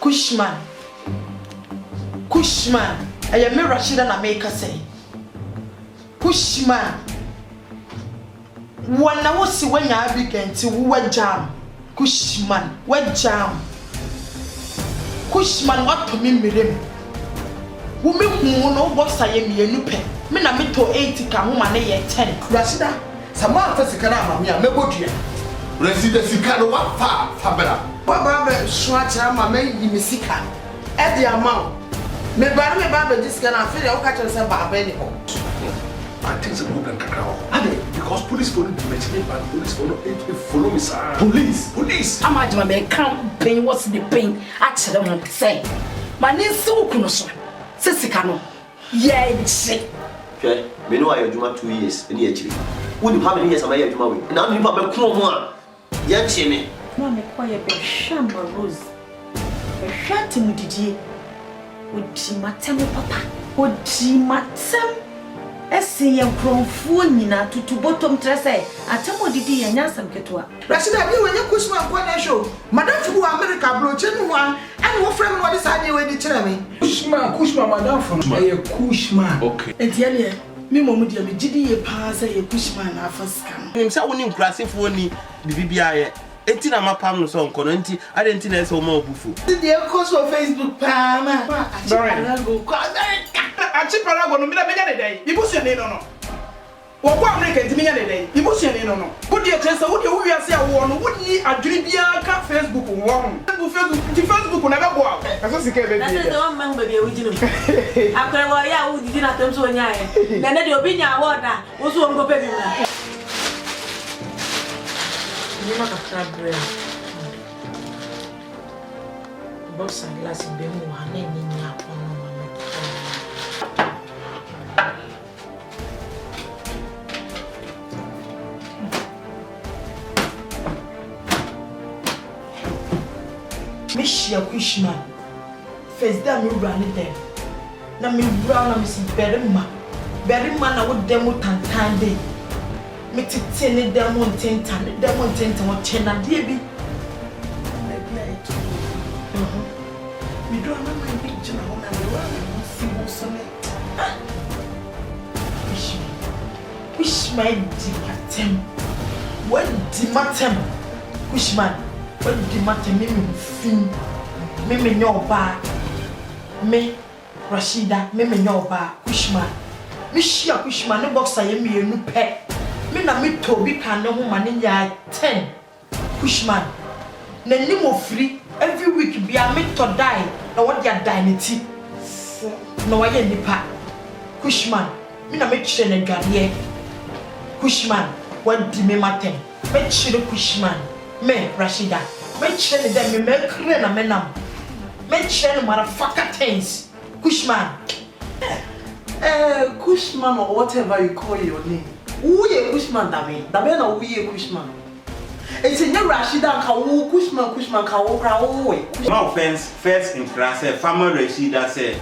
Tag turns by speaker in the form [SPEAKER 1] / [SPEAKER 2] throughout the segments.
[SPEAKER 1] Kushman. I am Rashida na make say. Kushman. When I was when you begin to what jam. Kushman, what jam? Kushman, what to me, Miriam? Women who know what I am, you nupe. Me na me to 80 ka woman ye 10.
[SPEAKER 2] Rashida, some man for Sikana, me a mebodia. Rashida Sikano, what fabella? What Baba Swatcha, my maid, you Missika. At the amount. Me buy me Baba this can I feel I'll catch yourself by anymore.
[SPEAKER 3] I think it's a good and cacao. Because police follow the mentioning and police follow me, sir. Police.
[SPEAKER 4] I'm at my man can't pay what's the pain. Actually, I want to say. My name is so close. Sisicano. Yeah, it's sick.
[SPEAKER 5] Okay, we know I have 2 years in the HB. Wouldn't have any years of my age, Mommy. And I'm not a cool one. Young Jimmy.
[SPEAKER 6] Mamma, quiet, a shamble rose. A shanty with the would see my temple, papa. Would see my temple. Esi ya mkromfuo nyina tutu bottom trese atamo didi ya nyasa mketua
[SPEAKER 2] Rashida bi wenye Kushman kwa na show madam fu America bro chenu wa and wo frame no this ade we di kire me
[SPEAKER 3] Kushman madam fu
[SPEAKER 2] e Kushman
[SPEAKER 3] okay
[SPEAKER 1] Entiale me momu dia me gidi ye pa say ye Kushman na afasika no
[SPEAKER 7] him say woni nkrasefo ni bibibia ye enti na mapam no so nkono enti ade enti na ese o ma obufu
[SPEAKER 1] di e ko so Facebook pa ma go ko
[SPEAKER 8] Achiparago no me na menya de dai. Ibusu ne no no. Wo kwa America enti menya de dai. Ibusu ne no no. Wo de chese wo de wo wiase awo no wo ni adwiri bia ka Facebook wo ho. Facebook na be bo a. Eso sike be bi.
[SPEAKER 6] Na se one man be we jinu. Akere wo ya wo didi na tem so nya ye. Na ne de obi nya award a wo so ngo pe bi na.
[SPEAKER 1] ni ma ka trabre. Box and glass be mu ha na ni nya ono ma me. Mishia Kushman. First day me run it there. Na me run na me si berima na wo demo tantan dey. Me tete ne demo tentan wo chena dey bi. Na bi ai to. Me do na my picture na ho na me run na si wo so me. Kushman di matem. What di matem? Kushman. What di matem me fin. Me nyoba. Me Rashida me nyoba Kushman. Me shia Kushman no box aye me enu pe. Me na me to bi kan ne ho mane ya 10. Kushman. Na ni mo free every week bia me to die na what dia die ne ti. No wa ye nipa. Kushman. Me na me chire ne dwaye. Kushman, what di me matem? Me chire Kushman. Me Rashida. Me chire dem me kre na menam. Me chire motherfucker things. Kushman.
[SPEAKER 9] Kushman or whatever you call your name. Who ye Kushman dame? Dame na who ye Kushman? It's a new Rashida ka who Kushman ka who kra who.
[SPEAKER 7] No offense, first in class farmer Rashida say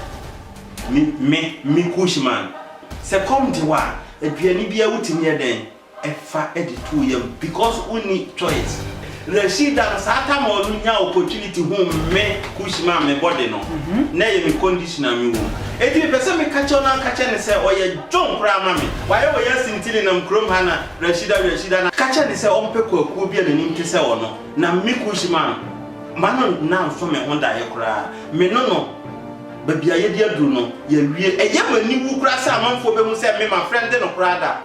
[SPEAKER 7] me Kushman. Se come to wa aduani bia wutimi eden efa editu yam because only choice. Rashida sata ma onu nya opportunity hu me Kushman me body no na ye me conditioner me wo edi me pese me kache na kache ne se oye John kra ma me waye wo ya sintili na mkrom ha na Rashida na kache ne se ompe kwaku bia na nim te se wo no na me Kushman mano na so me honda ye kra me no babia ye dia duru no ye wie eye mani wu kra sa amanfo be mu se me my friend no kra da